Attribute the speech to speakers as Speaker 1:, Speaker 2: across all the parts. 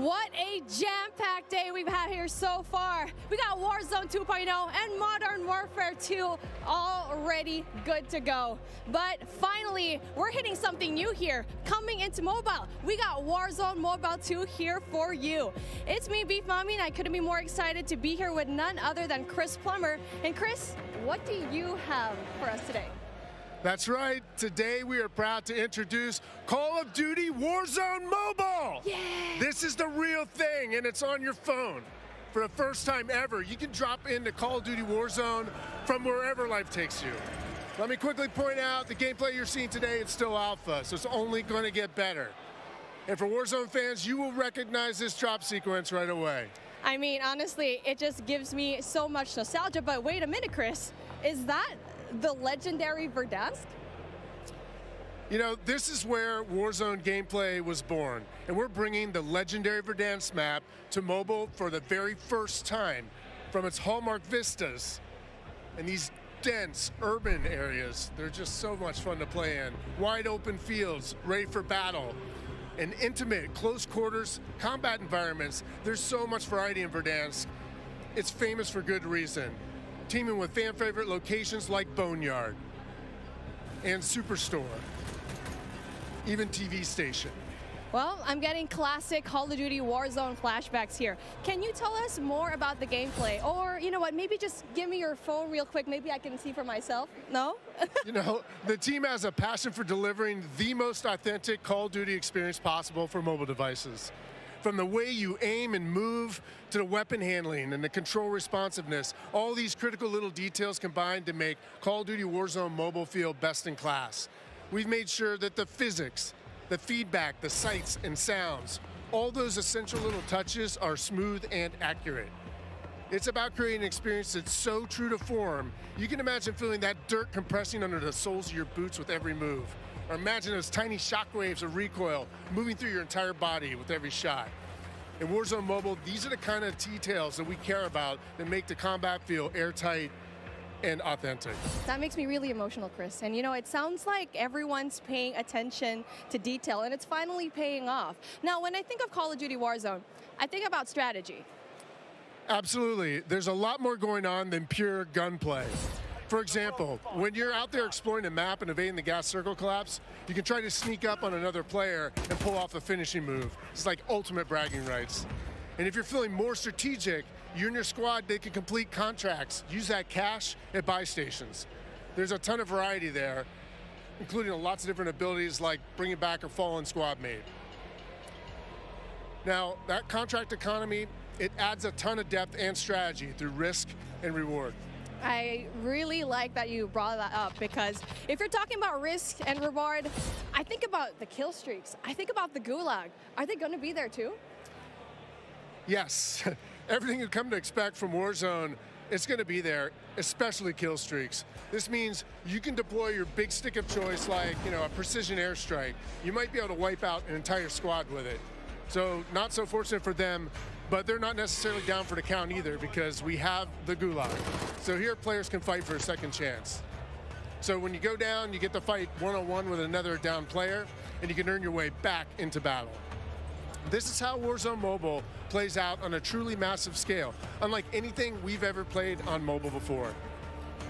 Speaker 1: What a jam-packed day we've had here so far. We got Warzone 2.0 and Modern Warfare 2 already good to go. But finally, we're hitting something new here, coming into mobile. We got Warzone Mobile 2 here for you. It's me, Beef Mommy, and I couldn't be more excited to be here with none other than Chris Plummer. And Chris, what do you have for us today?
Speaker 2: That's right. Today we are proud to introduce Call of Duty Warzone Mobile.
Speaker 1: Yeah.
Speaker 2: This is the real thing, and it's on your phone. For the first time ever, you can drop into Call of Duty Warzone from wherever life takes you. Let me quickly point out the gameplay you're seeing today is still alpha, so it's only going to get better. And for Warzone fans, you will recognize this drop sequence right away.
Speaker 1: I mean, honestly, it just gives me so much nostalgia. But wait a minute, Chris. Is that the legendary Verdansk?
Speaker 2: You know, this is where Warzone gameplay was born, and we're bringing the legendary Verdansk map to mobile for the very first time. From its hallmark vistas and these dense urban areas, they're just so much fun to play in. Wide open fields, ready for battle, and intimate, close quarters combat environments. There's so much variety in Verdansk. It's famous for good reason. Teaming with fan favorite locations like Boneyard and Superstore, even TV station.
Speaker 1: Well, I'm getting classic Call of Duty Warzone flashbacks here. Can you tell us more about the gameplay? Or, you know what, maybe just give me your phone real quick. Maybe I can see for myself. No?
Speaker 2: You know, the team has a passion for delivering the most authentic Call of Duty experience possible for mobile devices. From the way you aim and move to the weapon handling and the control responsiveness, all these critical little details combine to make Call of Duty Warzone Mobile feel best in class. We've made sure that the physics, the feedback, the sights and sounds, all those essential little touches are smooth and accurate. It's about creating an experience that's so true to form, you can imagine feeling that dirt compressing under the soles of your boots with every move. Or imagine those tiny shockwaves of recoil moving through your entire body with every shot. In Warzone Mobile, these are the kind of details that we care about that make the combat feel airtight and authentic.
Speaker 1: That makes me really emotional, Chris. And you know, it sounds like everyone's paying attention to detail, and it's finally paying off. Now, when I think of Call of Duty Warzone, I think about strategy.
Speaker 2: Absolutely. There's a lot more going on than pure gunplay. For example, when you're out there exploring the map and evading the gas circle collapse, you can try to sneak up on another player and pull off a finishing move. It's like ultimate bragging rights. And if you're feeling more strategic, you and your squad, they can complete contracts, use that cash at buy stations. There's a ton of variety there, including lots of different abilities like bringing back a fallen squad mate. Now, that contract economy, it adds a ton of depth and strategy through risk and reward.
Speaker 1: I really like that you brought that up, because if you're talking about risk and reward, I think about the kill streaks. I think about the gulag. Are they going to be there too?
Speaker 2: Yes. Everything you've come to expect from Warzone, it's going to be there, especially kill streaks. This means you can deploy your big stick of choice like, you know, a precision airstrike. You might be able to wipe out an entire squad with it. So not so fortunate for them, but they're not necessarily down for the count either, because we have the gulag. So here players can fight for a second chance. So when you go down, you get to fight one-on-one with another down player, and you can earn your way back into battle. This is how Warzone Mobile plays out on a truly massive scale, unlike anything we've ever played on mobile before.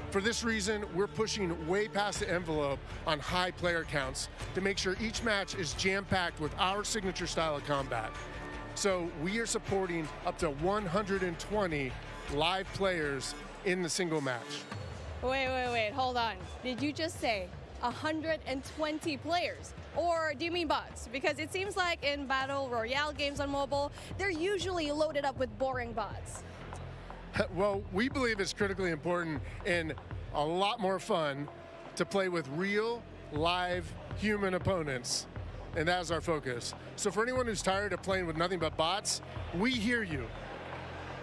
Speaker 2: For this reason, we're pushing way past the envelope on high player counts to make sure each match is jam-packed with our signature style of combat. So we are supporting up to 120 live players in the single match.
Speaker 1: Wait, hold on. Did you just say 120 players? Or do you mean bots? Because it seems like in Battle Royale games on mobile, they're usually loaded up with boring bots.
Speaker 2: Well, we believe it's critically important and a lot more fun to play with real, live, human opponents. And that is our focus. So for anyone who's tired of playing with nothing but bots, we hear you.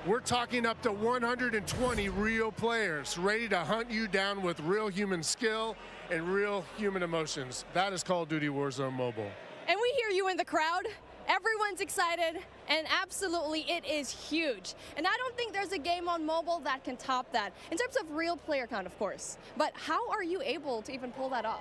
Speaker 2: We're talking up to 120 real players ready to hunt you down with real human skill and real human emotions. That is Call of Duty Warzone Mobile.
Speaker 1: And we hear you in the crowd. Everyone's excited, and absolutely it is huge. And I don't think there's a game on mobile that can top that, in terms of real player count, of course. But how are you able to even pull that off?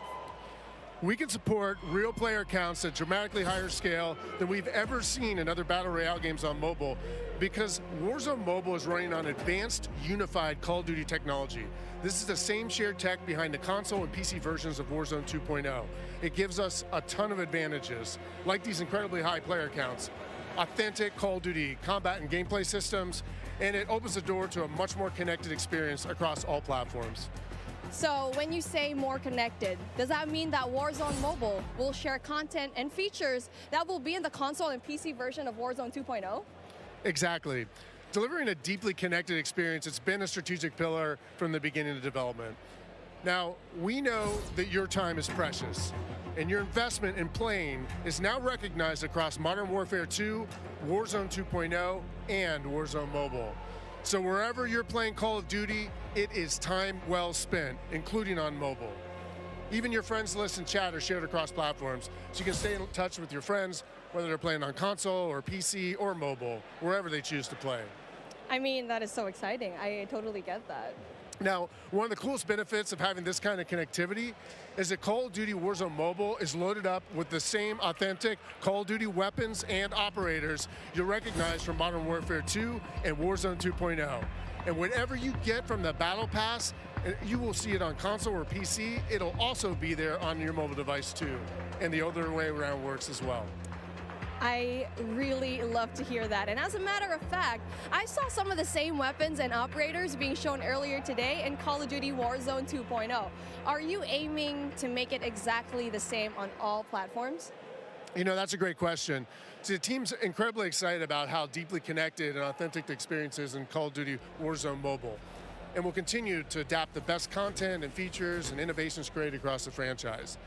Speaker 2: We can support real player counts at dramatically higher scale than we've ever seen in other Battle Royale games on mobile because Warzone Mobile is running on advanced, unified Call of Duty technology. This is the same shared tech behind the console and PC versions of Warzone 2.0. It gives us a ton of advantages, like these incredibly high player counts, authentic Call of Duty combat and gameplay systems, and it opens the door to a much more connected experience across all platforms.
Speaker 1: So when you say more connected, does that mean that Warzone Mobile will share content and features that will be in the console and PC version of Warzone 2.0?
Speaker 2: Exactly. Delivering a deeply connected experience, it's been a strategic pillar from the beginning of development. Now, we know that your time is precious, and your investment in playing is now recognized across Modern Warfare 2, Warzone 2.0, and Warzone Mobile. So wherever you're playing Call of Duty, it is time well spent, including on mobile. Even your friends list and chat are shared across platforms, so you can stay in touch with your friends, whether they're playing on console or PC or mobile, wherever they choose to play.
Speaker 1: I mean, that is so exciting. I totally get that.
Speaker 2: Now, one of the coolest benefits of having this kind of connectivity is that Call of Duty Warzone Mobile is loaded up with the same authentic Call of Duty weapons and operators you'll recognize from Modern Warfare 2 and Warzone 2.0. And whatever you get from the Battle Pass, you will see it on console or PC. It'll also be there on your mobile device too. And the other way around works as well.
Speaker 1: I really love to hear that. And as a matter of fact, I saw some of the same weapons and operators being shown earlier today in Call of Duty Warzone 2.0. Are you aiming to make it exactly the same on all platforms?
Speaker 2: You know, that's a great question. See, the team's incredibly excited about how deeply connected and authentic the experience is in Call of Duty Warzone Mobile. And we'll continue to adapt the best content and features and innovations created across the franchise.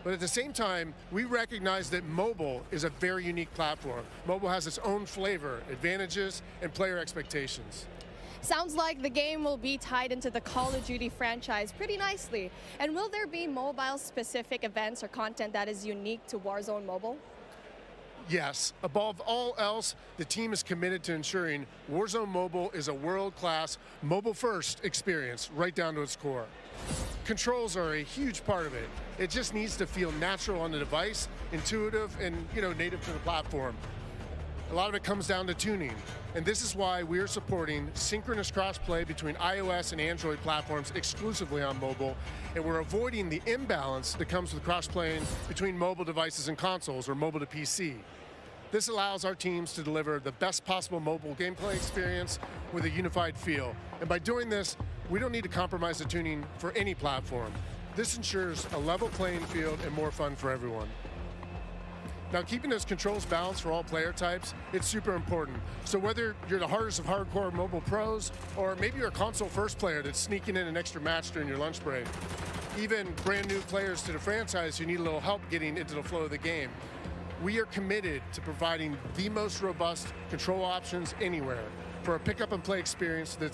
Speaker 2: But at the same time, we recognize that mobile is a very unique platform. Mobile has its own flavor, advantages, and player expectations.
Speaker 1: Sounds like the game will be tied into the Call of Duty franchise pretty nicely. And will there be mobile-specific events or content that is unique to Warzone Mobile?
Speaker 2: Yes. Above all else, the team is committed to ensuring Warzone Mobile is a world-class, mobile-first experience right down to its core. Controls are a huge part of it. It just needs to feel natural on the device, intuitive, and native to the platform. A lot of it comes down to tuning, and this is why we're supporting synchronous crossplay between iOS and Android platforms exclusively on mobile, and we're avoiding the imbalance that comes with crossplaying between mobile devices and consoles or mobile to PC. This allows our teams to deliver the best possible mobile gameplay experience with a unified feel. And by doing this, we don't need to compromise the tuning for any platform. This ensures a level playing field and more fun for everyone. Now, keeping those controls balanced for all player types, it's super important. So whether you're the hardest of hardcore mobile pros, or maybe you're a console-first player that's sneaking in an extra match during your lunch break, even brand new players to the franchise who need a little help getting into the flow of the game, we are committed to providing the most robust control options anywhere for a pick-up and play experience that's